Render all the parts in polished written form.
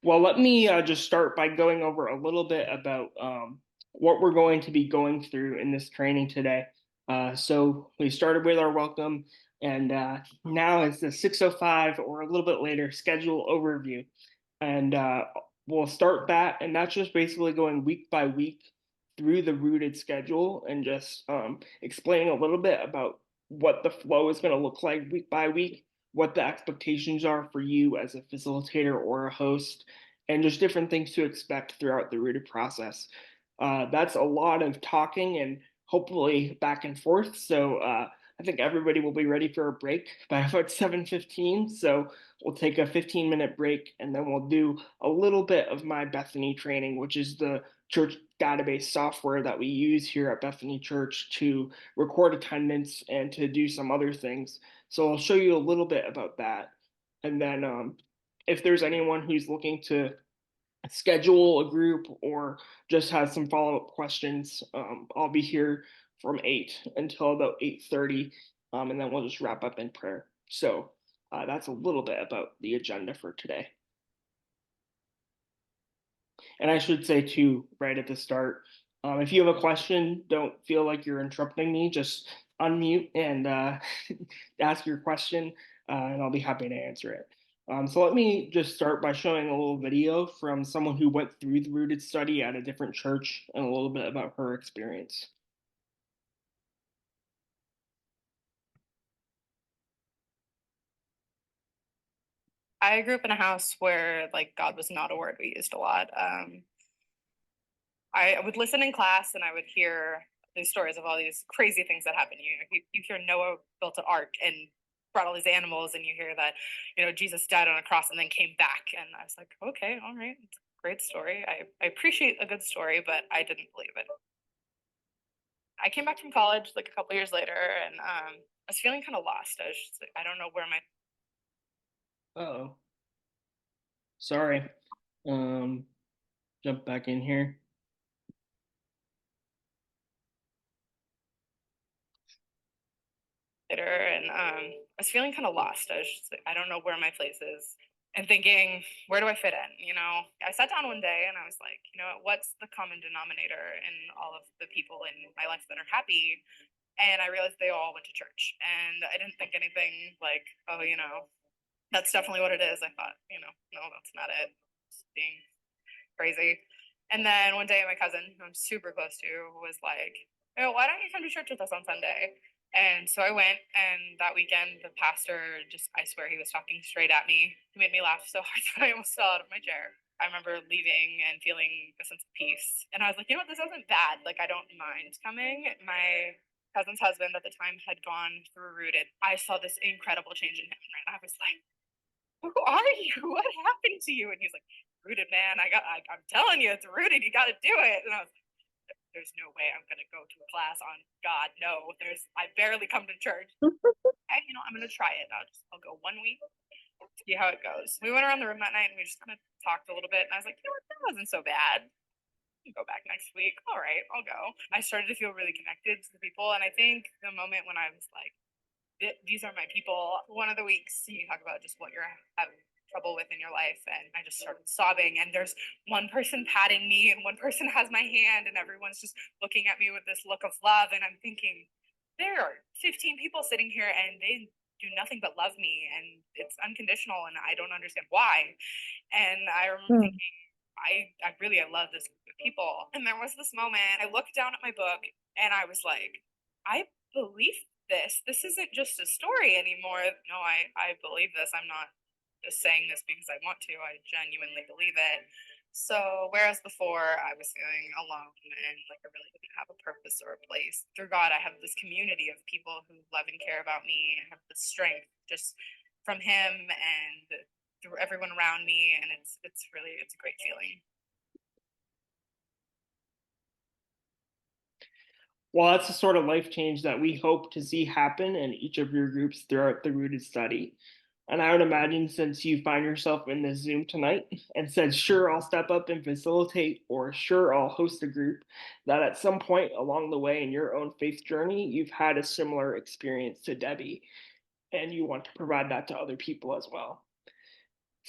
Well, let me just start by going over a little bit about what we're going to be going through in this training today. So we started with our welcome, and now it's the 6:05 or a little bit later schedule overview. And we'll start that, and that's just basically going week by week through the rooted schedule and just explaining a little bit about what the flow is going to look like week by week, what the expectations are for you as a facilitator or a host, and just different things to expect throughout the rooted process. That's a lot of talking and hopefully back and forth. So I think everybody will be ready for a break by about 7:15. So we'll take a 15-minute break and then we'll do a little bit of my Bethany training, which is the church database software that we use here at Bethany Church to record attendance and to do some other things. So I'll show you a little bit about that. And then if there's anyone who's looking to schedule a group or just has some follow-up questions, I'll be here from 8 until about 8:30, and then we'll just wrap up in prayer. So that's a little bit about the agenda for today. And I should say too, right at the start, if you have a question, don't feel like you're interrupting me. Just unmute and ask your question, and I'll be happy to answer it. So let me just start by showing a little video from someone who went through the rooted study at a different church and a little bit about her experience. I grew up in a house where God was not a word we used a lot. I would listen in class and I would hear these stories of all these crazy things that happen. You hear Noah built an ark and brought all these animals, and you hear that Jesus died on a cross and then came back. And I was like, okay, all right, it's a great story. I appreciate a good story, but I didn't believe it. I came back from college like a couple years later, and I was feeling kind of lost. I was just like, I don't know where my Oh, sorry. Um, jump back in here. later, and I was feeling kind of lost. I was just like, I don't know where my place is, and thinking, where do I fit in? I sat down one day and I was like, what's the common denominator in all of the people in my life that are happy? And I realized they all went to church, and I didn't think anything like, oh, that's definitely what it is. I thought, no, that's not it. Just being crazy. And then one day, my cousin, who I'm super close to, was like, why don't you come to church with us on Sunday? And so I went, and that weekend, the pastor just, I swear, he was talking straight at me. He made me laugh so hard that I almost fell out of my chair. I remember leaving and feeling a sense of peace. And I was like, this isn't bad. Like, I don't mind coming. My cousin's husband at the time had gone through Rooted. I saw this incredible change in him. And I was like, who are you? What happened to you? And he's like, Rooted, man. I'm telling you, it's rooted. You got to do it. And I was like, there's no way I'm going to go to a class on God. No, I barely come to church. Okay, I'm going to try it. I'll go 1 week, see how it goes. We went around the room that night and we just kind of talked a little bit. And I was like, that wasn't so bad. Go back next week. All right, I'll go. I started to feel really connected to the people. And I think the moment when I was like, these are my people, one of the weeks you talk about just what you're having trouble with in your life, and I just started sobbing, and there's one person patting me and one person has my hand, and everyone's just looking at me with this look of love, and I'm thinking, there are 15 people sitting here and they do nothing but love me, and it's unconditional, and I don't understand why. And I remember thinking, I love this group of people. And there was this moment I looked down at my book and I was like, I believe this isn't just a story anymore. No, I believe this. I'm not just saying this because I want to. I genuinely believe it. So whereas before I was feeling alone and like I really didn't have a purpose or a place, through God I have this community of people who love and care about me. I have the strength just from Him and through everyone around me, and it's a great feeling. Well, that's the sort of life change that we hope to see happen in each of your groups throughout the rooted study. And I would imagine since you find yourself in this Zoom tonight and said, sure, I'll step up and facilitate, or sure, I'll host a group, that at some point along the way in your own faith journey, you've had a similar experience to Debbie, and you want to provide that to other people as well.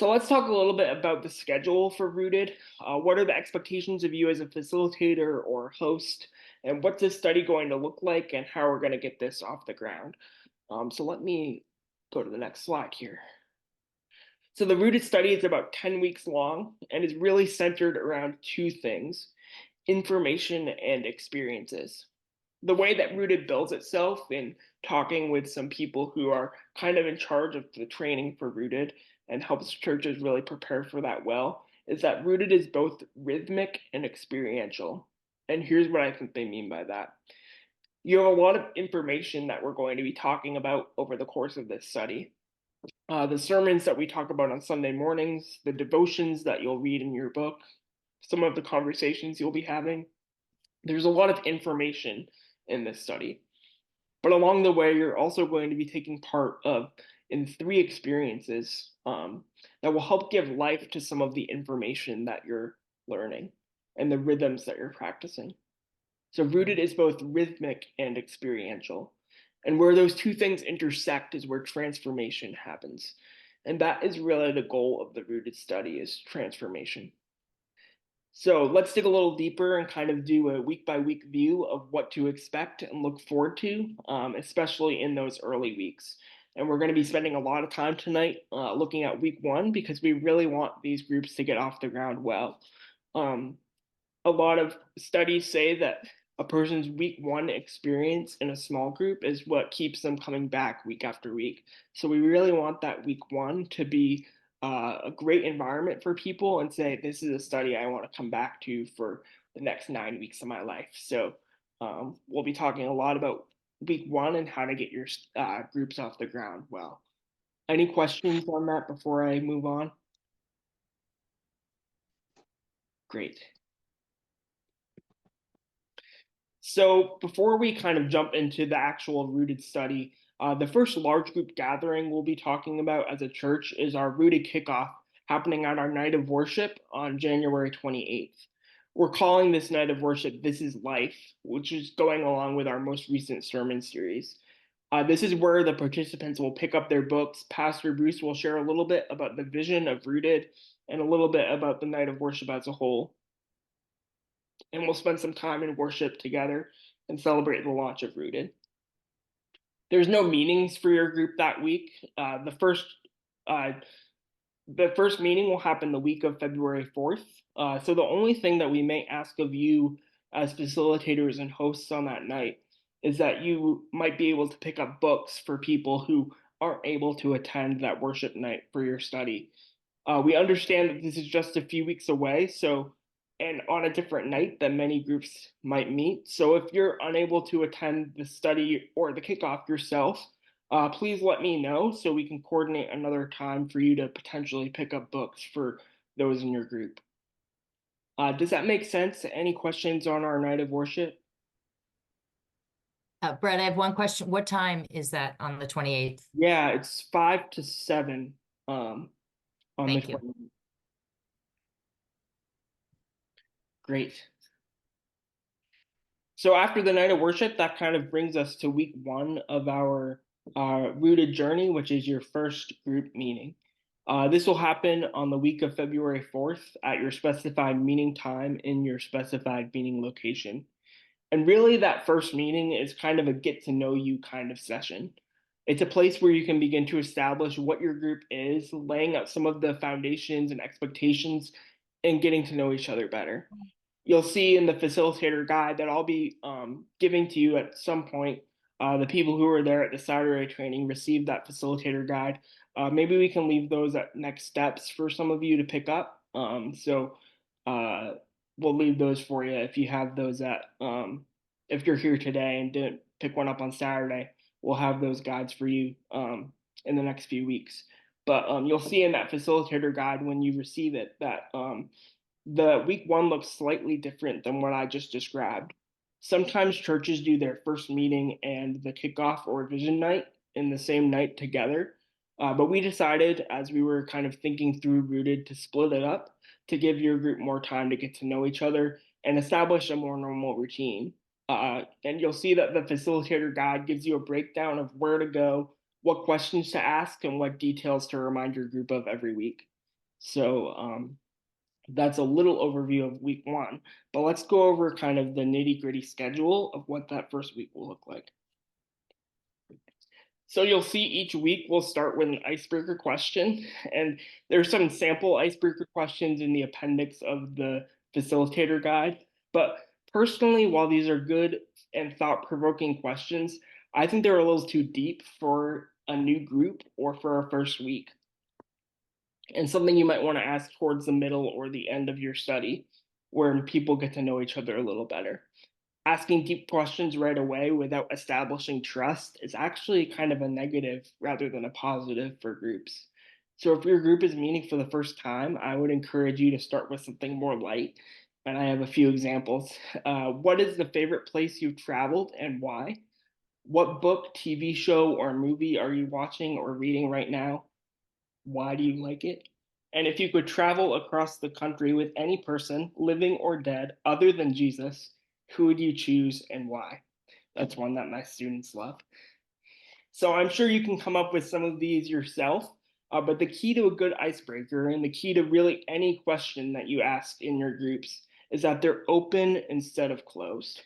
So let's talk a little bit about the schedule for Rooted. What are the expectations of you as a facilitator or host? And what's this study going to look like and how we're going to get this off the ground? So let me go to the next slide here. So the Rooted study is about 10 weeks long and is really centered around two things: information and experiences. The way that Rooted builds itself in talking with some people who are kind of in charge of the training for Rooted and helps churches really prepare for that well is that Rooted is both rhythmic and experiential. And here's what I think they mean by that. You have a lot of information that we're going to be talking about over the course of this study. The sermons that we talk about on Sunday mornings, the devotions that you'll read in your book, some of the conversations you'll be having. There's a lot of information in this study. But along the way, you're also going to be taking part of in three experiences that will help give life to some of the information that you're learning and the rhythms that you're practicing. So Rooted is both rhythmic and experiential. And where those two things intersect is where transformation happens. And that is really the goal of the Rooted study is transformation. So let's dig a little deeper and kind of do a week by week view of what to expect and look forward to, especially in those early weeks. And we're going to be spending a lot of time tonight looking at week one because we really want these groups to get off the ground well. Um, a lot of studies say that a person's week one experience in a small group is what keeps them coming back week after week. So we really want that week one to be a great environment for people and say, this is a study I want to come back to for the next 9 weeks of my life. So we'll be talking a lot about week one and how to get your groups off the ground well. Any questions on that before I move on? Great. So before we kind of jump into the actual Rooted study, the first large group gathering we'll be talking about as a church is our Rooted kickoff happening at our night of worship on January 28th. We're calling this night of worship This is Life, which is going along with our most recent sermon series. This is where the participants will pick up their books. Pastor Bruce will share a little bit about the vision of Rooted and a little bit about the night of worship as a whole, and we'll spend some time in worship together and celebrate the launch of Rooted. There's no meetings for your group that week. Uh, the first meeting will happen the week of February 4th. So the only thing that we may ask of you as facilitators and hosts on that night is that you might be able to pick up books for people who aren't able to attend that worship night for your study. We understand that this is just a few weeks away, so and on a different night that many groups might meet. So if you're unable to attend the study or the kickoff yourself, please let me know so we can coordinate another time for you to potentially pick up books for those in your group. Does that make sense? Any questions on our night of worship? Brett, I have one question. What time is that on the 28th? Yeah, it's 5 to 7 on Thank the you. 28th. Great. So after the night of worship, that kind of brings us to week one of our Rooted journey, which is your first group meeting. This will happen on the week of February 4th at your specified meeting time in your specified meeting location. And really, that first meeting is kind of a get to know you kind of session. It's a place where you can begin to establish what your group is, laying out some of the foundations and expectations, and getting to know each other better. You'll see in the facilitator guide that I'll be giving to you at some point. The people who were there at the Saturday training received that facilitator guide. Maybe we can leave those at next steps for some of you to pick up. So we'll leave those for you if you have those if you're here today and didn't pick one up on Saturday, we'll have those guides for you in the next few weeks. But you'll see in that facilitator guide when you receive it that the week one looks slightly different than what I just described. Sometimes churches do their first meeting and the kickoff or vision night in the same night together. But we decided as we were kind of thinking through Rooted to split it up to give your group more time to get to know each other and establish a more normal routine. And you'll see that the facilitator guide gives you a breakdown of where to go, what questions to ask, and what details to remind your group of every week. So that's a little overview of week 1, but let's go over kind of the nitty-gritty schedule of what that first week will look like. So you'll see each week we'll start with an icebreaker question, and there's some sample icebreaker questions in the appendix of the facilitator guide. But personally, while these are good and thought-provoking questions, I think they're a little too deep for a new group or for our first week, and something you might want to ask towards the middle or the end of your study, where people get to know each other a little better. Asking deep questions right away without establishing trust is actually kind of a negative rather than a positive for groups. So if your group is meeting for the first time, I would encourage you to start with something more light. And I have a few examples. What is the favorite place you've traveled and why? What book, TV show, or movie are you watching or reading right now? Why do you like it? And if you could travel across the country with any person, living or dead, other than Jesus, who would you choose and why? That's one that my students love. So I'm sure you can come up with some of these yourself, but the key to a good icebreaker and the key to really any question that you ask in your groups is that they're open instead of closed.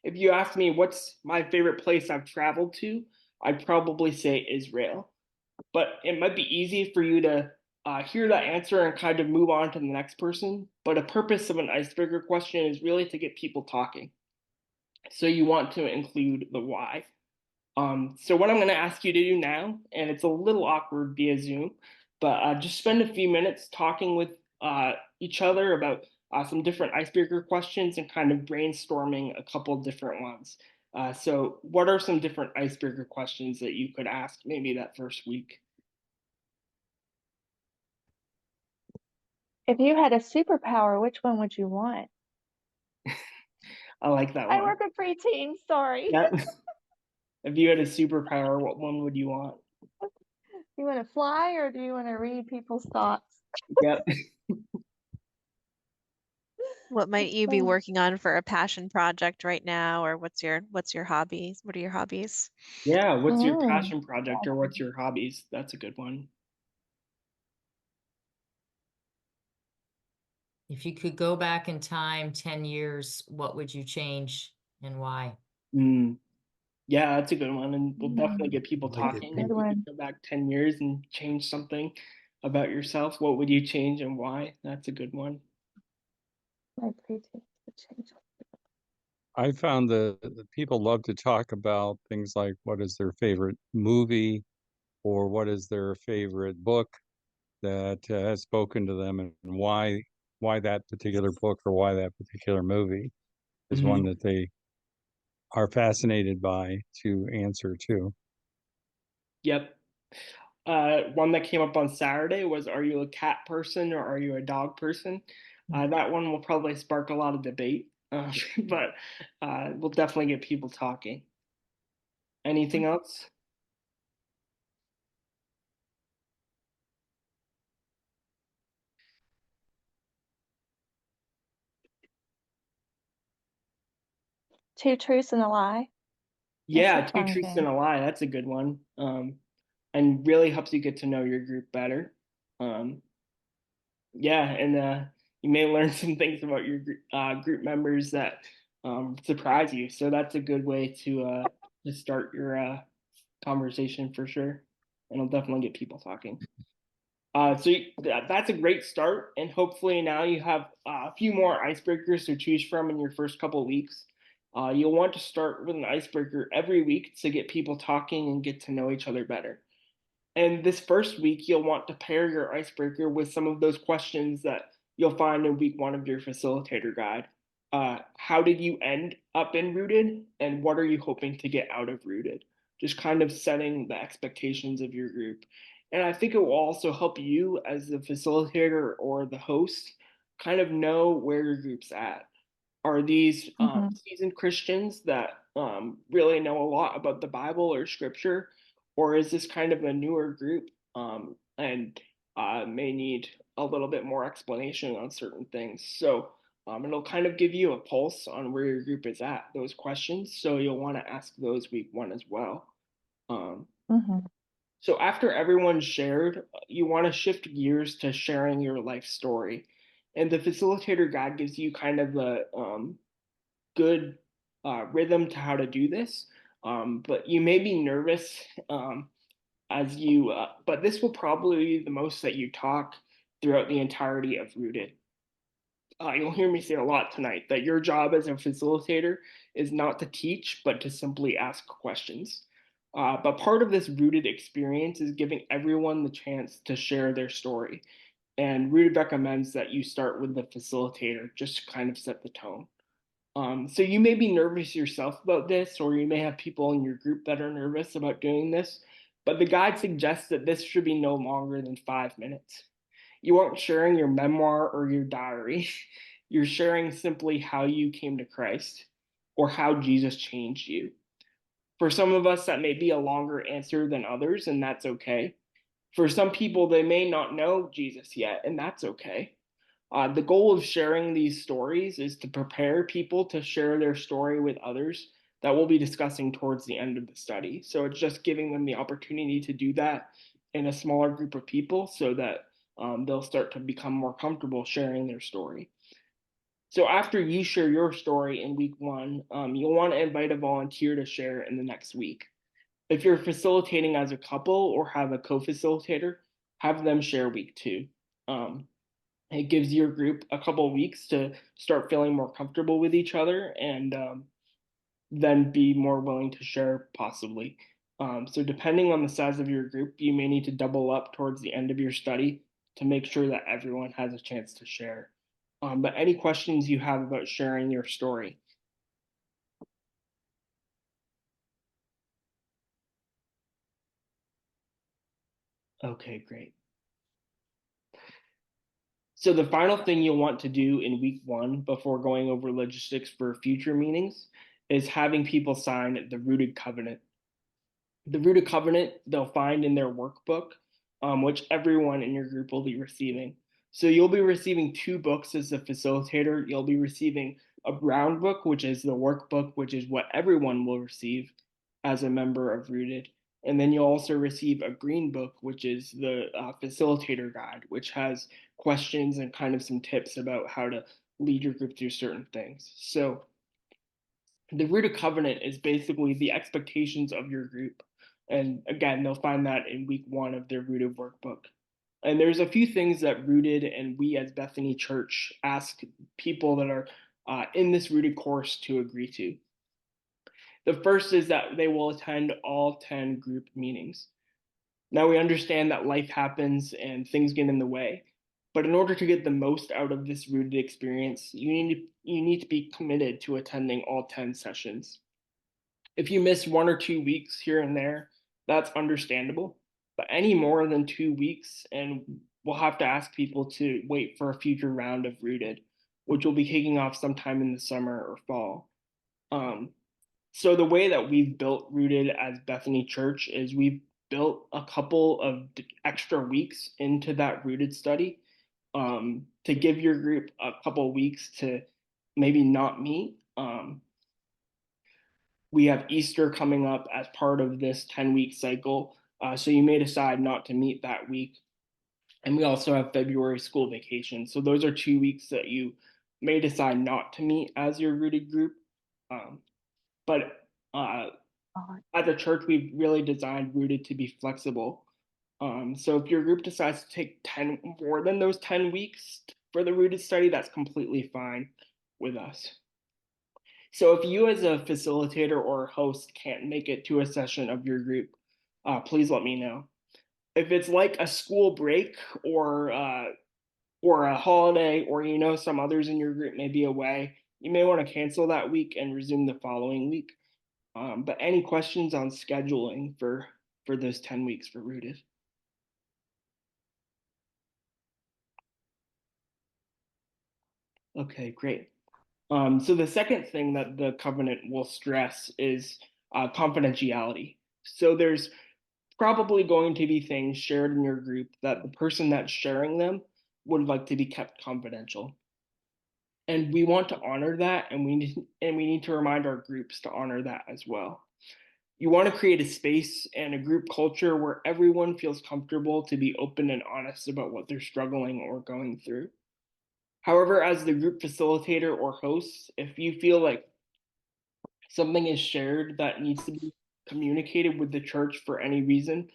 If you ask me what's my favorite place I've traveled to, I'd probably say Israel. But it might be easy for you to hear that answer and kind of move on to the next person. But a purpose of an icebreaker question is really to get people talking. So you want to include the why. So what I'm going to ask you to do now, and it's a little awkward via Zoom, but just spend a few minutes talking with each other about some different icebreaker questions and kind of brainstorming a couple different ones. So what are some different icebreaker questions that you could ask maybe that first week? If you had a superpower, which one would you want? I like that I one. work with preteens, sorry. Yep. If you had a superpower, what one would you want? You want to fly or do you want to read people's thoughts? Yep. What might you be working on for a passion project right now, or what's your hobbies? What are your hobbies? Yeah, what's your Mm. passion project or what's your hobbies? That's a good one. If you could go back in time 10 years, what would you change and why? Yeah, that's a good one. And we'll definitely get people Like it. talking. Good If you one. could go back 10 years and change something about yourself, what would you change and why? That's a good one. My preteens would change. I found the people love to talk about things like what is their favorite movie or what is their favorite book that has spoken to them, and why that particular book or why that particular movie is one that they are fascinated by to answer to. Yep. One that came up on Saturday was, are you a cat person or are you a dog person? That one will probably spark a lot of debate, but we'll definitely get people talking. Anything else? Two truths and a lie. Yeah, That's a two fun truths game. and a lie. That's a good one. And really helps you get to know your group better. Yeah, and you may learn some things about your group members that surprise you. So that's a good way to start your conversation for sure, and it'll definitely get people talking. That's a great start, and hopefully now you have a few more icebreakers to choose from in your first couple of weeks. You'll want to start with an icebreaker every week to get people talking and get to know each other better. And this first week, you'll want to pair your icebreaker with some of those questions that you'll find in week 1 of your facilitator guide. How did you end up in Rooted, and what are you hoping to get out of Rooted? Just kind of setting the expectations of your group. And I think it will also help you as the facilitator or the host kind of know where your group's at. Are these seasoned Christians that really know a lot about the Bible or Scripture, or is this kind of a newer group and may need a little bit more explanation on certain things? So it'll kind of give you a pulse on where your group is at, those questions. So you'll want to ask those week 1 as well. Um, So after everyone's shared, you want to shift gears to sharing your life story. And the facilitator guide gives you kind of a good rhythm to how to do this. But you may be nervous but this will probably be the most that you talk throughout the entirety of Rooted. You'll hear me say a lot tonight that your job as a facilitator is not to teach, but to simply ask questions. But part of this Rooted experience is giving everyone the chance to share their story. And Rooted recommends that you start with the facilitator just to kind of set the tone. So you may be nervous yourself about this, or you may have people in your group that are nervous about doing this, but the guide suggests that this should be no longer than 5 minutes. You aren't sharing your memoir or your diary. You're sharing simply how you came to Christ or how Jesus changed you. For some of us, that may be a longer answer than others, and that's okay. For some people, they may not know Jesus yet, and that's okay. The goal of sharing these stories is to prepare people to share their story with others that we'll be discussing towards the end of the study. So it's just giving them the opportunity to do that in a smaller group of people so that they'll start to become more comfortable sharing their story. So after you share your story in week 1, you'll want to invite a volunteer to share in the next week. If you're facilitating as a couple or have a co-facilitator, have them share week 2. It gives your group a couple of weeks to start feeling more comfortable with each other and then be more willing to share possibly. So depending on the size of your group, you may need to double up towards the end of your study to make sure that everyone has a chance to share. But any questions you have about sharing your story? Okay, great. So the final thing you'll want to do in week 1 before going over logistics for future meetings is having people sign the Rooted Covenant. The Rooted Covenant they'll find in their workbook, which everyone in your group will be receiving. So you'll be receiving 2 books as a facilitator. You'll be receiving a brown book, which is the workbook, which is what everyone will receive as a member of Rooted. And then you'll also receive a green book, which is the facilitator guide, which has questions and kind of some tips about how to lead your group through certain things. So the Rooted Covenant is basically the expectations of your group. And again, they'll find that in week 1 of their Rooted workbook. And there's a few things that Rooted and we as Bethany Church ask people that are in this Rooted course to agree to. The first is that they will attend all 10 group meetings. Now we understand that life happens and things get in the way, but in order to get the most out of this Rooted experience, you need to be committed to attending all 10 sessions. If you miss 1 or 2 weeks here and there, that's understandable, but any more than 2 weeks, and we'll have to ask people to wait for a future round of Rooted, which will be kicking off sometime in the summer or fall. So the way that we've built Rooted as Bethany Church is we've built a couple of extra weeks into that Rooted study to give your group a couple of weeks to maybe not meet. We have Easter coming up as part of this 10-week cycle, so you may decide not to meet that week. And we also have February school vacation. So those are 2 weeks that you may decide not to meet as your Rooted group. But as a church, we've really designed Rooted to be flexible. So if your group decides to take 10 more than those 10 weeks for the Rooted study, that's completely fine with us. So if you as a facilitator or host can't make it to a session of your group, please let me know. If it's like a school break or a holiday, or some others in your group may be away, you may want to cancel that week and resume the following week. But any questions on scheduling for those 10 weeks for Rooted? Okay, great. So the second thing that the covenant will stress is confidentiality. So there's probably going to be things shared in your group that the person that's sharing them would like to be kept confidential. And we want to honor that, and we need to remind our groups to honor that as well. You want to create a space and a group culture where everyone feels comfortable to be open and honest about what they're struggling or going through. However, as the group facilitator or host, if you feel like something is shared that needs to be communicated with the church for any reason,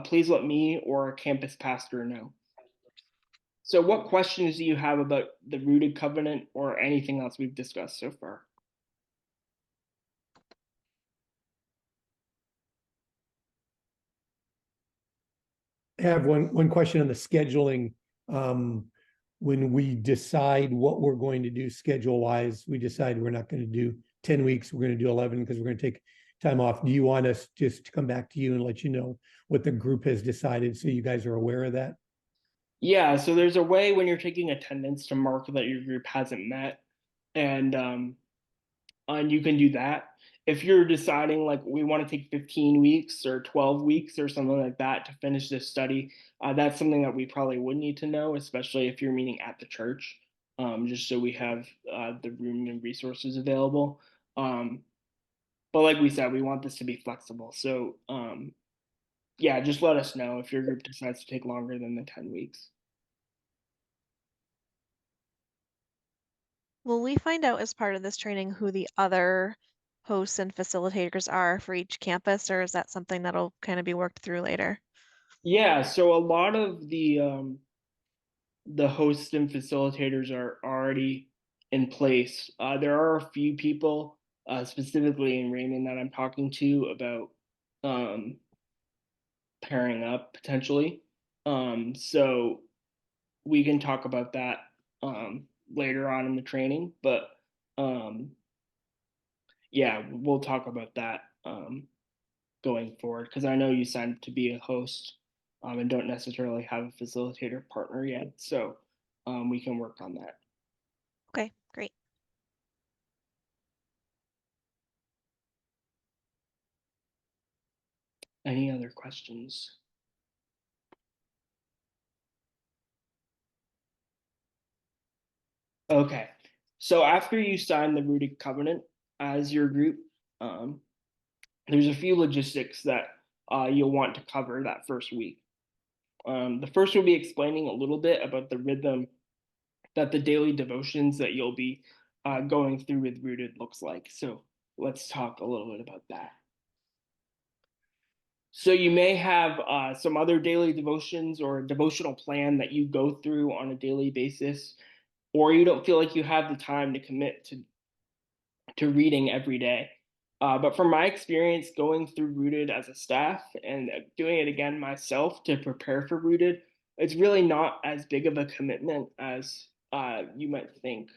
please let me or a campus pastor know. So, what questions do you have about the rooted covenant or anything else we've discussed so far? I have one question on the scheduling. When we decide what we're going to do schedule wise, we decide we're not going to do 10 weeks, we're going to do 11 because we're going to take time off. Do you want us just to come back to you and let you know what the group has decided so you guys are aware of that? Yeah, so there's a way when you're taking attendance to mark that your group hasn't met, and you can do that. If you're deciding like we want to take 15 weeks or 12 weeks or something like that to finish this study, that's something that we probably would need to know, especially if you're meeting at the church, just so we have the room and resources available. But like we said, we want this to be flexible. So yeah, just let us know if your group decides to take longer than the 10 weeks. Will we find out as part of this training who the other hosts and facilitators are for each campus, or is that something that'll kind of be worked through later? Yeah, so a lot of the hosts and facilitators are already in place. There are a few people, specifically in Raymond, that I'm talking to about um, pairing up potentially. So we can talk about that later on in the training, but um, yeah, we'll talk about that going forward because I know you signed up to be a host and don't necessarily have a facilitator partner yet. So we can work on that. Okay, great. Any other questions? Okay. So after you sign the rooted covenant as your group, um, there's a few logistics that you'll want to cover that first week. The first will be explaining a little bit about the rhythm that the daily devotions that you'll be going through with Rooted looks like. So let's talk a little bit about that. So you may have some other daily devotions or a devotional plan that you go through on a daily basis, or you don't feel like you have the time to commit to reading every day. But from my experience going through Rooted as a staff and doing it again myself to prepare for Rooted, it's really not as big of a commitment as you might think.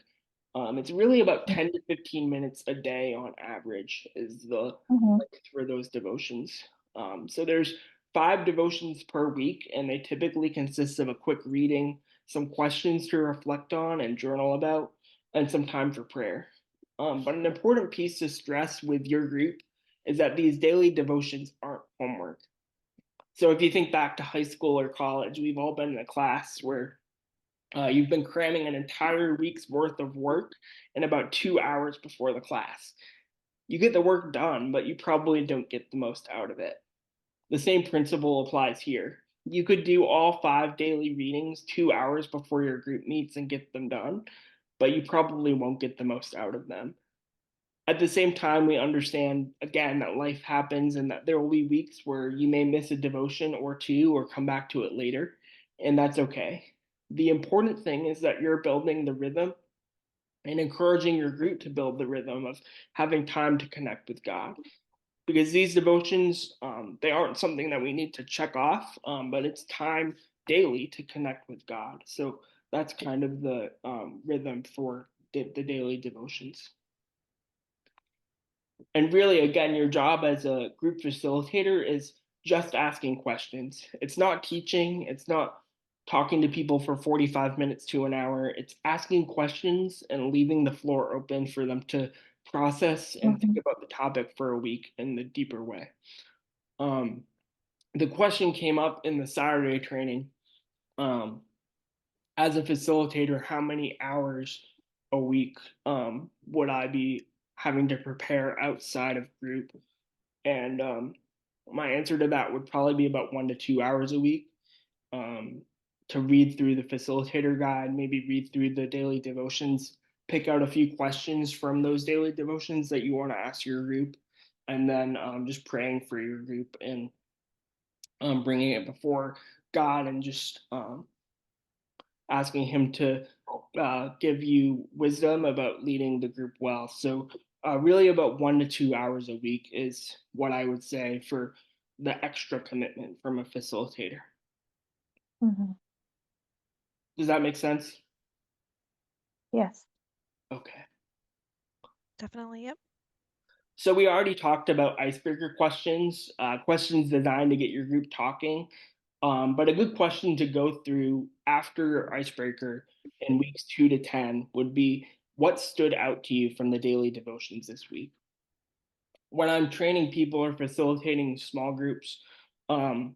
It's really about 10 to 15 minutes a day on average is the length for those devotions. So there's 5 devotions per week, and they typically consist of a quick reading, some questions to reflect on and journal about, and some time for prayer. But an important piece to stress with your group is that these daily devotions aren't homework. So if you think back to high school or college, we've all been in a class where you've been cramming an entire week's worth of work in about 2 hours before the class. You get the work done, but you probably don't get the most out of it. The same principle applies here. You could do all 5 daily readings 2 hours before your group meets and get them done, but you probably won't get the most out of them. At the same time, we understand again that life happens and that there will be weeks where you may miss a devotion or two or come back to it later, and that's okay. The important thing is that you're building the rhythm and encouraging your group to build the rhythm of having time to connect with God. Because these devotions, they aren't something that we need to check off, but it's time daily to connect with God. So that's kind of the rhythm for the daily devotions. And really, again, your job as a group facilitator is just asking questions. It's not teaching, it's not talking to people for 45 minutes to an hour. It's asking questions and leaving the floor open for them to process and think about the topic for a week in the deeper way. The question came up in the Saturday training. As a facilitator, how many hours a week would I be having to prepare outside of group? And my answer to that would probably be about 1 to 2 hours a week, to read through the facilitator guide, maybe read through the daily devotions, pick out a few questions from those daily devotions that you want to ask your group, and then just praying for your group and bringing it before God and just asking Him to give you wisdom about leading the group well. So, really, about 1 to 2 hours a week is what I would say for the extra commitment from a facilitator. Mhm. Does that make sense? Yes. Okay. Definitely, yep. So we already talked about icebreaker questions, questions designed to get your group talking. But a good question to go through after icebreaker in weeks 2 to 10 would be, what stood out to you from the daily devotions this week? When I'm training people or facilitating small groups, um,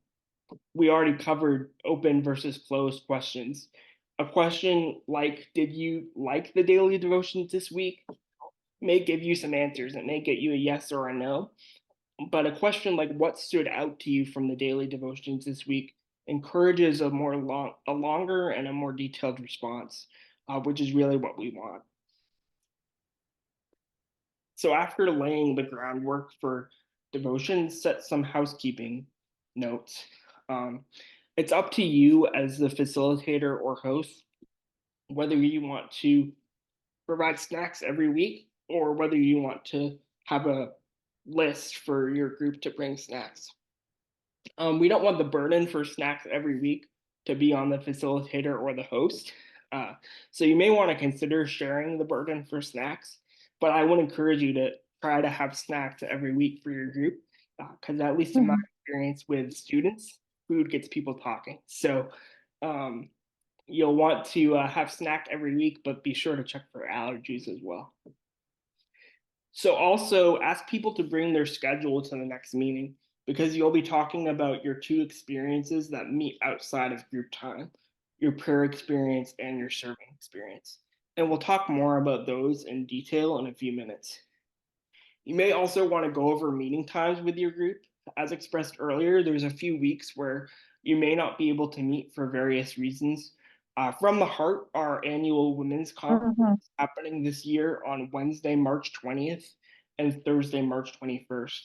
we already covered open versus closed questions. A question like, did you like the daily devotions this week, may give you some answers. It may get you a yes or a no. But a question like, what stood out to you from the daily devotions this week, encourages a longer and a more detailed response, which is really what we want. So after laying the groundwork for devotion, set some housekeeping notes. It's up to you as the facilitator or host whether you want to provide snacks every week or whether you want to have a list for your group to bring snacks. We don't want the burden for snacks every week to be on the facilitator or the host. So you may want to consider sharing the burden for snacks, but I would encourage you to try to have snacks every week for your group, because at least in my experience with students, food gets people talking. So you'll want to have snack every week, but be sure to check for allergies as well. So also ask people to bring their schedule to the next meeting, because you'll be talking about your two experiences that meet outside of group time, your prayer experience and your serving experience. And we'll talk more about those in detail in a few minutes. You may also want to go over meeting times with your group. As expressed earlier, there's a few weeks where you may not be able to meet for various reasons. From the Heart, our annual women's conference is happening this year on Wednesday, March 20th and Thursday, March 21st.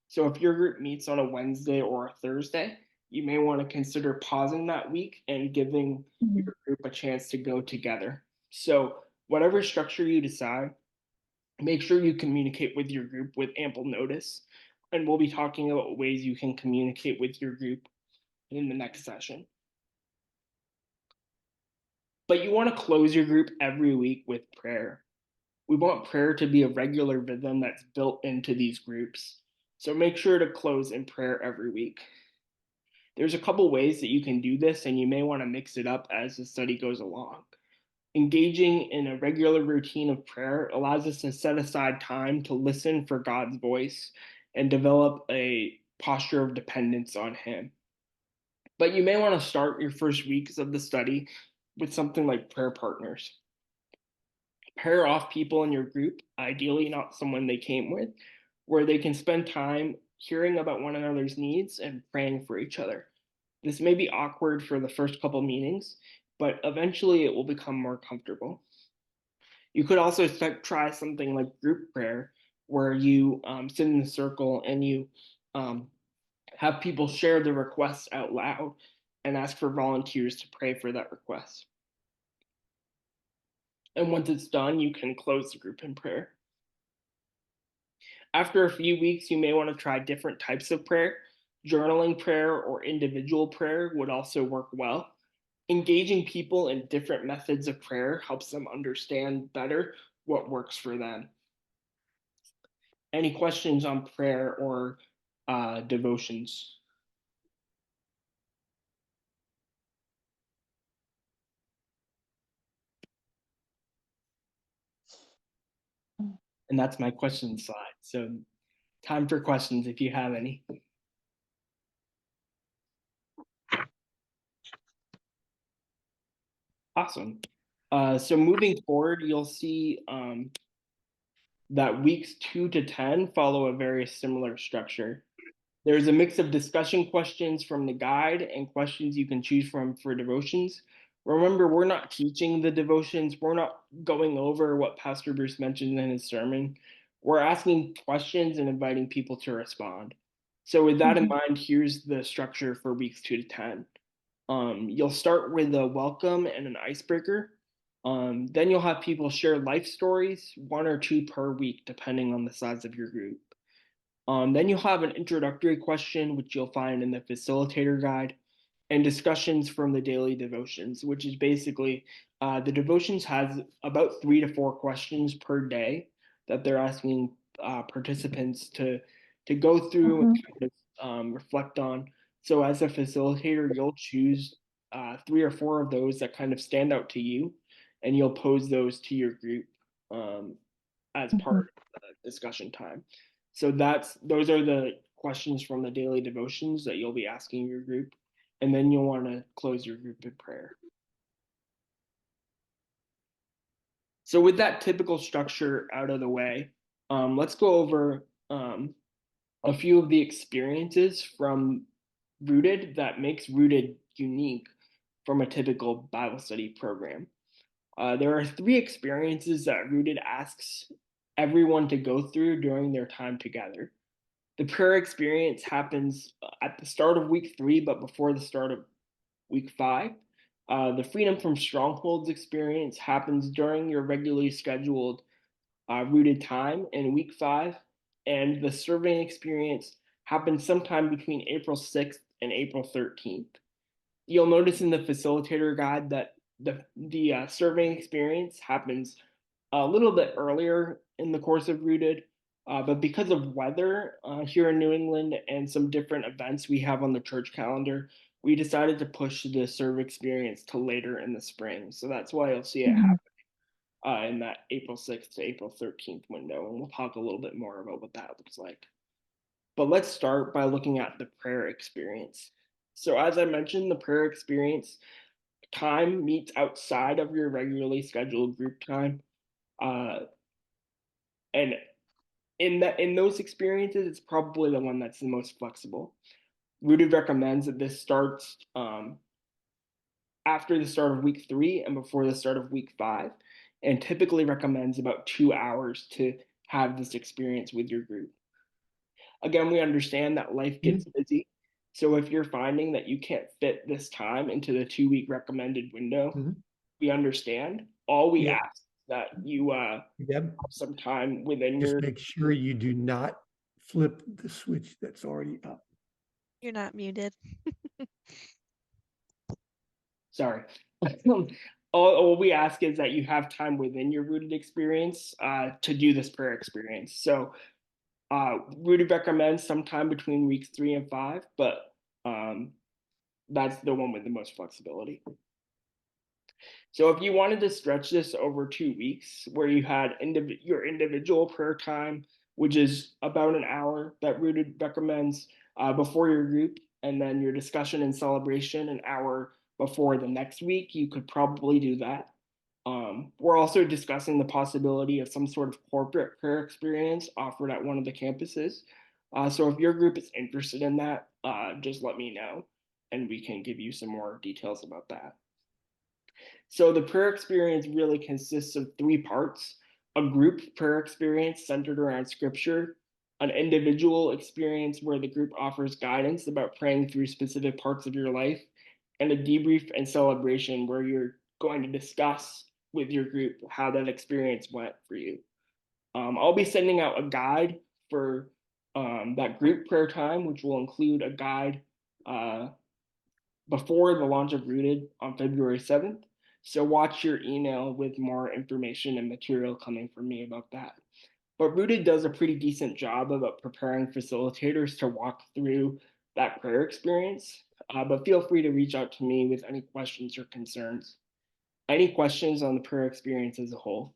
So if your group meets on a Wednesday or a Thursday, you may want to consider pausing that week and giving your group a chance to go together. So whatever structure you decide, make sure you communicate with your group with ample notice. And we'll be talking about ways you can communicate with your group in the next session. But you want to close your group every week with prayer. We want prayer to be a regular rhythm that's built into these groups. So make sure to close in prayer every week. There's a couple ways that you can do this, and you may want to mix it up as the study goes along. Engaging in a regular routine of prayer allows us to set aside time to listen for God's voice and develop a posture of dependence on Him. But you may want to start your first weeks of the study with something like prayer partners. Pair off people in your group, ideally not someone they came with, where they can spend time hearing about one another's needs and praying for each other. This may be awkward for the first couple meetings, but eventually it will become more comfortable. You could also try something like group prayer, where you sit in a circle and you have people share the request out loud and ask for volunteers to pray for that request. And once it's done, you can close the group in prayer. After a few weeks, you may want to try different types of prayer. Journaling prayer or individual prayer would also work well. Engaging people in different methods of prayer helps them understand better what works for them. Any questions on prayer or devotions? And that's my question slide. So time for questions if you have any. Awesome. So moving forward, you'll see that weeks 2 to 10 follow a very similar structure. There's a mix of discussion questions from the guide and questions you can choose from for devotions. Remember, we're not teaching the devotions. We're not going over what Pastor Bruce mentioned in his sermon. We're asking questions and inviting people to respond. So with that in mind, here's the structure for weeks 2 to 10. You'll start with a welcome and an icebreaker. Then you'll have people share life stories, 1 or 2 per week, depending on the size of your group. Then you'll have an introductory question, which you'll find in the facilitator guide, and discussions from the daily devotions, which is basically the devotions has about 3 to 4 questions per day that they're asking participants to go through and kind of reflect on. So as a facilitator, you'll choose 3 or 4 of those that kind of stand out to you, and you'll pose those to your group as part of the discussion time. So those are the questions from the daily devotions that you'll be asking your group, and then you'll want to close your group in prayer. So with that typical structure out of the way, let's go over a few of the experiences from Rooted that makes Rooted unique from a typical Bible study program. There are 3 experiences that Rooted asks everyone to go through during their time together. The prayer experience happens at the start of week 3, but before the start of week 5. The freedom from strongholds experience happens during your regularly scheduled Rooted time in week 5. And the serving experience happens sometime between April 6th and April 13th. You'll notice in the facilitator guide that the serving experience happens a little bit earlier in the course of Rooted, but because of weather here in New England and some different events we have on the church calendar, we decided to push the serve experience to later in the spring. So that's why you'll see it happen in that April 6th to April 13th window. And we'll talk a little bit more about what that looks like. But let's start by looking at the prayer experience. So as I mentioned, the prayer experience time meets outside of your regularly scheduled group time. And in those experiences, it's probably the one that's the most flexible. Rooted recommends that this starts after the start of week 3 and before the start of week 5, and typically recommends about 2 hours to have this experience with your group. Again, we understand that life gets busy. So if you're finding that you can't fit this time into the 2-week recommended window, we understand. All we ask that you have some time within Just your. make sure you do not flip the switch that's already up. You're not muted. Sorry. All we ask is that you have time within your Rooted experience to do this prayer experience. So Rooted recommends sometime between weeks 3 and 5, but that's the one with the most flexibility. So if you wanted to stretch this over 2 weeks, where you had your individual prayer time, which is about an hour that Rooted recommends before your group, and then your discussion and celebration an hour before the next week, you could probably do that. We're also discussing the possibility of some sort of corporate prayer experience offered at one of the campuses. So if your group is interested in that, just let me know, and we can give you some more details about that. So the prayer experience really consists of 3 parts: a group prayer experience centered around scripture, an individual experience where the group offers guidance about praying through specific parts of your life, and a debrief and celebration where you're going to discuss with your group how that experience went for you. I'll be sending out a guide for that group prayer time, which will include a guide before the launch of Rooted on February 7th. So watch your email with more information and material coming from me about that. But Rooted does a pretty decent job about preparing facilitators to walk through that prayer experience. But feel free to reach out to me with any questions or concerns. Any questions on the prayer experience as a whole?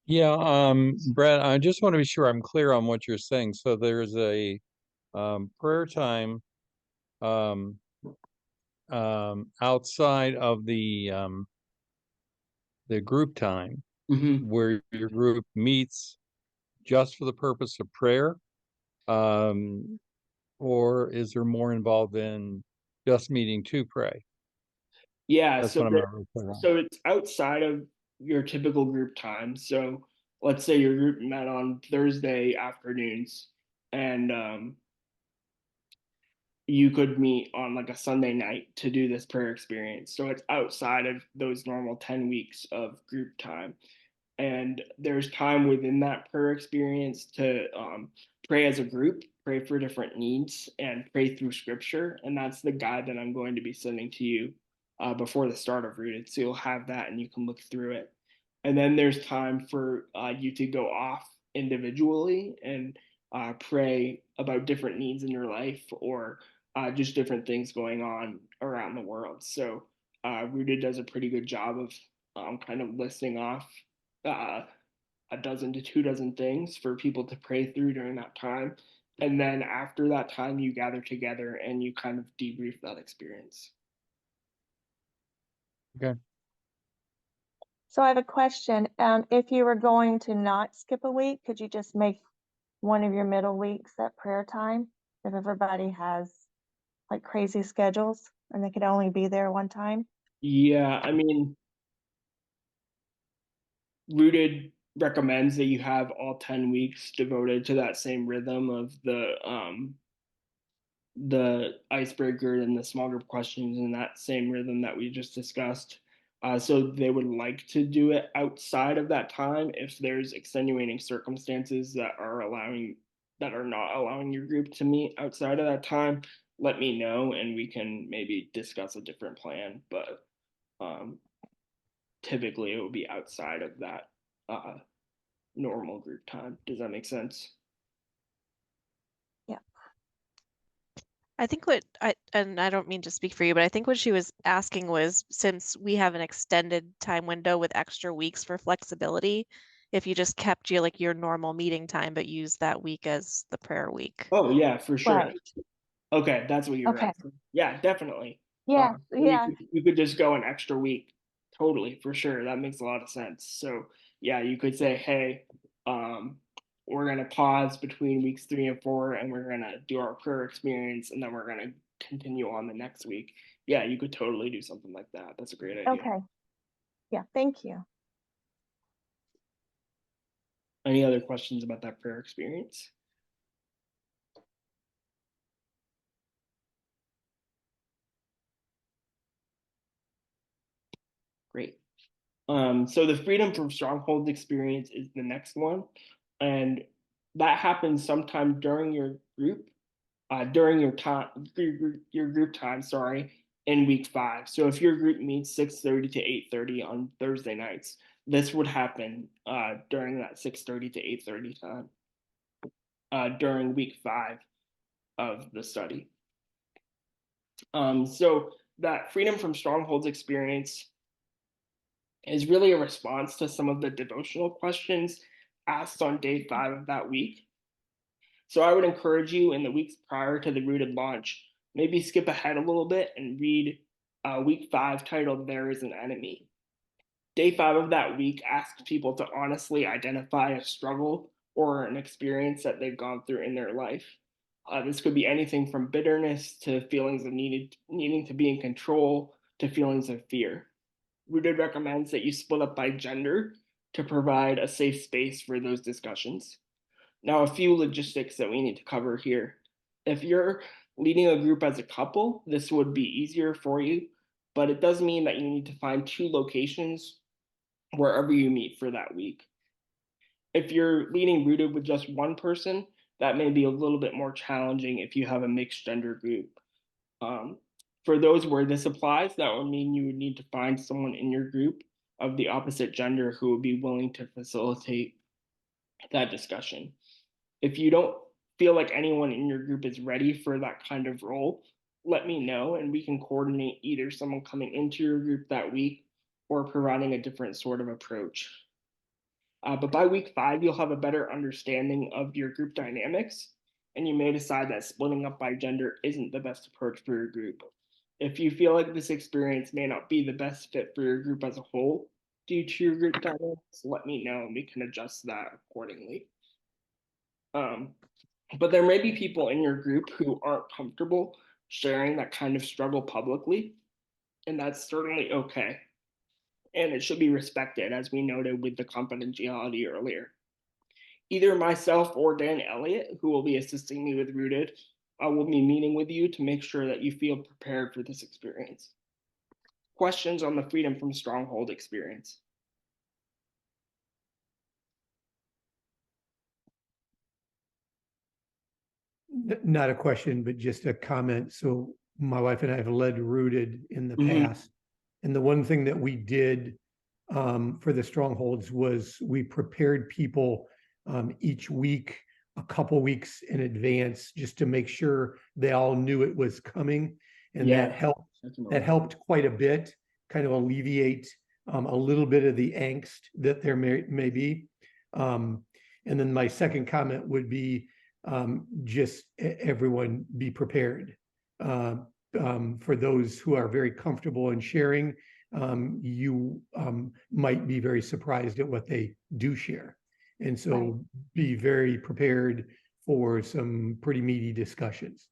Yeah, Brad, I just want to be sure I'm clear on what you're saying. So there's a prayer time outside of the the group time Mhm. where your group meets just for the purpose of prayer? Or is there more involved in just meeting to pray? Yeah, That's so what I'm not really clear on. so it's outside of your typical group time. So let's say your group met on Thursday afternoons, and you could meet on like a Sunday night to do this prayer experience. So it's outside of those normal 10 weeks of group time. And there's time within that prayer experience to pray as a group, pray for different needs, and pray through scripture. And that's the guide that I'm going to be sending to you before the start of Rooted. So you'll have that and you can look through it. And then there's time for you to go off individually and pray about different needs in your life or just different things going on around the world. So Rooted does a pretty good job of kind of listing off uh, a dozen to 2 dozen things for people to pray through during that time. And then after that time, you gather together and you kind of debrief that experience. Okay. So I have a question. If you were going to not skip a week, could you just make one of your middle weeks at prayer time? If everybody has like crazy schedules and they could only be there one time? Yeah, I mean, Rooted recommends that you have all 10 weeks devoted to that same rhythm of the icebreaker and the small group questions in that same rhythm that we just discussed. So they would like to do it outside of that time if there's extenuating circumstances that are not allowing your group to meet outside of that time. Let me know and we can maybe discuss a different plan. But um, typically it will be outside of that normal group time. Does that make sense? Yeah. I think and I don't mean to speak for you, but I think what she was asking was, since we have an extended time window with extra weeks for flexibility, if you just kept your normal meeting time, but used that week as the prayer week. Oh yeah, for sure. Right. Okay, that's what you were Okay. asking. Yeah, definitely. Yeah, You yeah. you could just go an extra week. Totally, for sure. That makes a lot of sense. So yeah, you could say, hey, we're gonna pause between weeks 3 and 4, and we're gonna do our prayer experience, and then we're gonna continue on the next week. Yeah, you could totally do something like that. That's a great idea. Okay. Yeah, thank you. Any other questions about that prayer experience? Great. So the freedom from strongholds experience is the next one, and that happens sometime during your group, during your group time, sorry, in week 5. So if your group meets 6:30 to 8:30 on Thursday nights, this would happen during that 6:30 to 8:30 time during week 5 of the study. So that freedom from strongholds experience is really a response to some of the devotional questions asked on day 5 of that week. So I would encourage you in the weeks prior to the Rooted launch, maybe skip ahead a little bit and read week 5 titled There is an Enemy. Day 5 of that week asks people to honestly identify a struggle or an experience that they've gone through in their life. This could be anything from bitterness to feelings of needing to be in control to feelings of fear. Rooted recommends that you split up by gender to provide a safe space for those discussions. Now, a few logistics that we need to cover here. If you're leading a group as a couple, this would be easier for you, but it does mean that you need to find 2 locations wherever you meet for that week. If you're leading Rooted with just one person, that may be a little bit more challenging if you have a mixed gender group. Um, for those where this applies, that would mean you would need to find someone in your group of the opposite gender who would be willing to facilitate that discussion. If you don't feel like anyone in your group is ready for that kind of role, let me know and we can coordinate either someone coming into your group that week or providing a different sort of approach. But by week 5, you'll have a better understanding of your group dynamics, and you may decide that splitting up by gender isn't the best approach for your group. If you feel like this experience may not be the best fit for your group as a whole, due to your group dynamics, let me know and we can adjust that accordingly. But there may be people in your group who aren't comfortable sharing that kind of struggle publicly, and that's certainly okay. And it should be respected, as we noted with the confidentiality earlier. Either myself or Dan Elliott, who will be assisting me with Rooted, will be meeting with you to make sure that you feel prepared for this experience. Questions on the Freedom from Stronghold experience? Not a question, but just a comment. So my wife and I have led Rooted in the Mhm. past. And the one thing that we did for the strongholds was we prepared people each week, a couple weeks in advance, just to make sure they all knew it was coming. And Yeah, that helped quite a bit, kind of alleviate a little bit of the angst that there may be. And then my second comment would be just everyone be prepared. For those who are very comfortable in sharing, you might be very surprised at what they do share. And so Right. be very prepared for some pretty meaty discussions.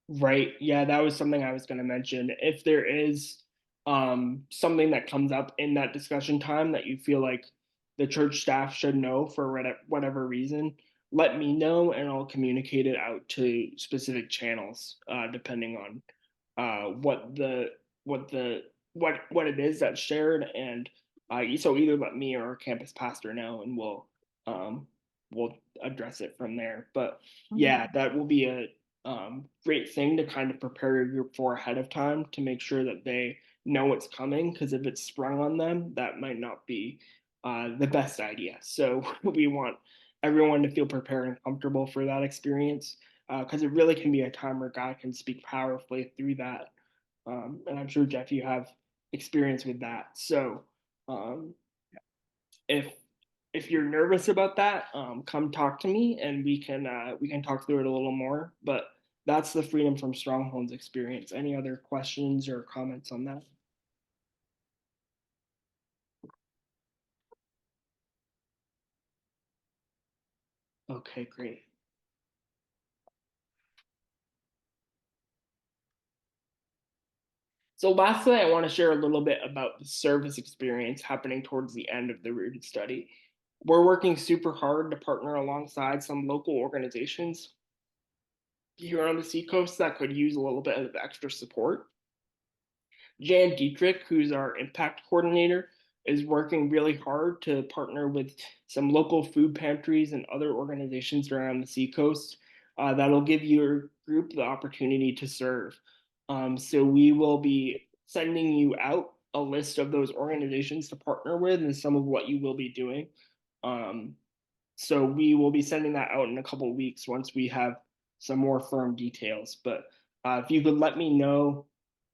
Right. Yeah, that was something I was going to mention. If there is something that comes up in that discussion time that you feel like the church staff should know for whatever reason, let me know and I'll communicate it out to specific channels, depending on what it is that's shared. And so either let me or our campus pastor know, and we'll address it from there. But yeah, that will be a great thing to kind of prepare your group for ahead of time to make sure that they know what's coming, because if it's sprung on them, that might not be the best idea. So we want everyone to feel prepared and comfortable for that experience, because it really can be a time where God can speak powerfully through that. And I'm sure, Jeff, you have experience with that. So if you're nervous about that, come talk to me and we can talk through it a little more. But that's the Freedom from Strongholds experience. Any other questions or comments on that? Okay, great. So lastly, I want to share a little bit about the service experience happening towards the end of the Rooted study. We're working super hard to partner alongside some local organizations here on the Seacoast that could use a little bit of extra support. Jan Dietrich, who's our impact coordinator, is working really hard to partner with some local food pantries and other organizations around the Seacoast that'll give your group the opportunity to serve. So we will be sending you out a list of those organizations to partner with and some of what you will be doing. So we will be sending that out in a couple of weeks once we have some more firm details. But if you could let me know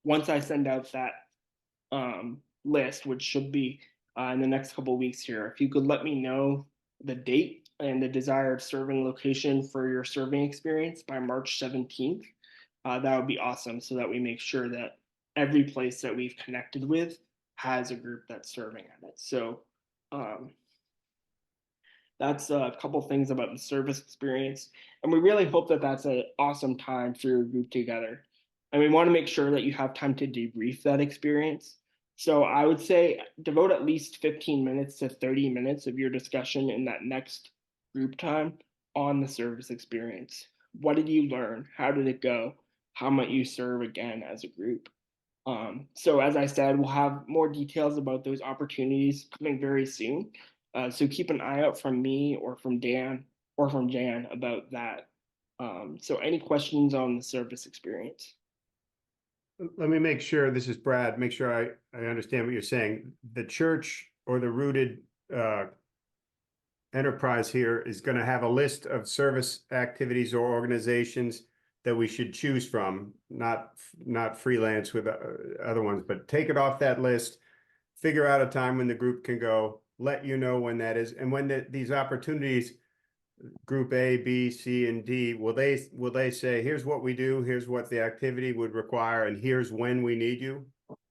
once I send out that list, which should be in the next couple of weeks here, if you could let me know the date and the desired serving location for your serving experience by March 17th, that would be awesome, so that we make sure that every place that we've connected with has a group that's serving at it. So that's a couple things about the service experience. And we really hope that that's an awesome time for your group together. And we want to make sure that you have time to debrief that experience. So I would say devote at least 15 minutes to 30 minutes of your discussion in that next group time on the service experience. What did you learn? How did it go? How might you serve again as a group? So as I said, we'll have more details about those opportunities coming very soon. So keep an eye out from me or from Dan or from Jan about that. So any questions on the service experience? Let me make sure, this is Brad, make sure I understand what you're saying. The church or the Rooted enterprise here is going to have a list of service activities or organizations that we should choose from, not freelance with other ones, but take it off that list, figure out a time when the group can go, let you know when that is, and when these opportunities, group A, B, C, and D, will they say, here's what we do, here's what the activity would require, and here's when we need you?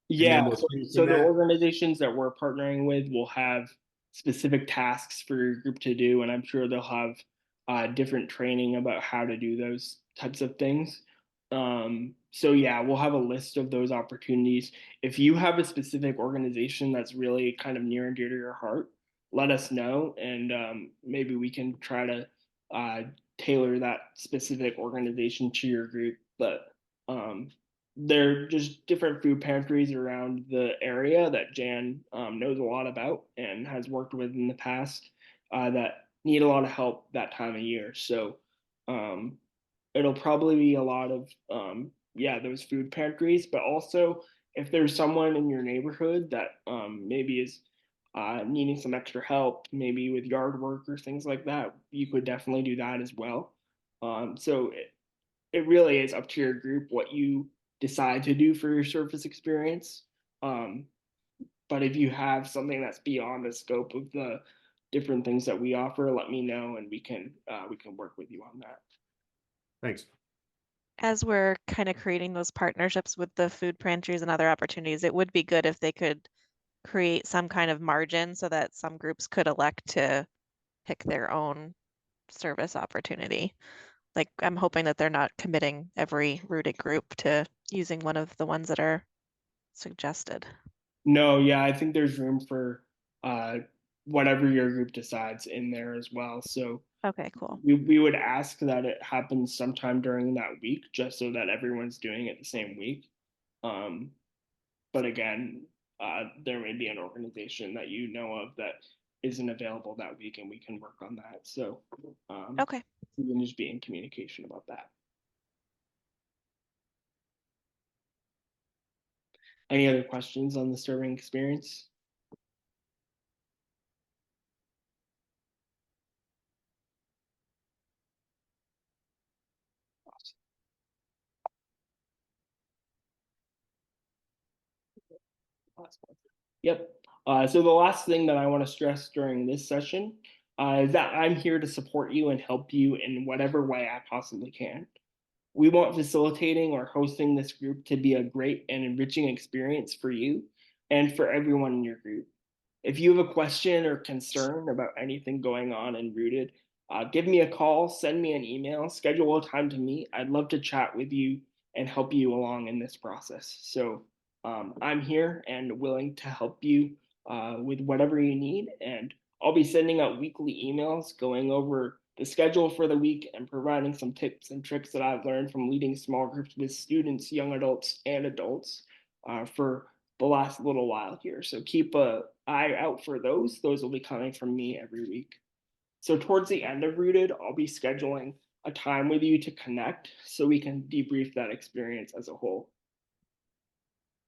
Yeah, then we'll so, choose so from the that? organizations that we're partnering with will have specific tasks for your group to do, and I'm sure they'll have different training about how to do those types of things. So yeah, we'll have a list of those opportunities. If you have a specific organization that's really kind of near and dear to your heart, let us know, and maybe we can try to uh, tailor that specific organization to your group. But they're just different food pantries around the area that Jan knows a lot about and has worked with in the past that need a lot of help that time of year. So um, it'll probably be a lot of yeah, those food pantries, but also if there's someone in your neighborhood that maybe is needing some extra help, maybe with yard work or things like that, you could definitely do that as well. So it really is up to your group what you decide to do for your service experience. Um, but if you have something that's beyond the scope of the different things that we offer, let me know and we can work with you on that. Thanks. As we're kind of creating those partnerships with the food pantries and other opportunities, it would be good if they could create some kind of margin so that some groups could elect to pick their own service opportunity. Like I'm hoping that they're not committing every rooted group to using one of the ones that are suggested. No, yeah, I think there's room for whatever your group decides in there as well. So Okay, cool. we would ask that it happens sometime during that week, just so that everyone's doing it the same week. But again, there may be an organization that you know of that isn't available that week, and we can work on that. So Okay. we can just be in communication about that. Any other questions on the serving experience? Yep. So the last thing that I want to stress during this session is that I'm here to support you and help you in whatever way I possibly can. We want facilitating or hosting this group to be a great and enriching experience for you and for everyone in your group. If you have a question or concern about anything going on in Rooted, give me a call, send me an email, schedule a time to meet. I'd love to chat with you and help you along in this process. So I'm here and willing to help you with whatever you need. And I'll be sending out weekly emails going over the schedule for the week and providing some tips and tricks that I've learned from leading small groups with students, young adults, and adults for the last little while here. So keep an eye out for those. Those will be coming from me every week. So towards the end of Rooted, I'll be scheduling a time with you to connect so we can debrief that experience as a whole.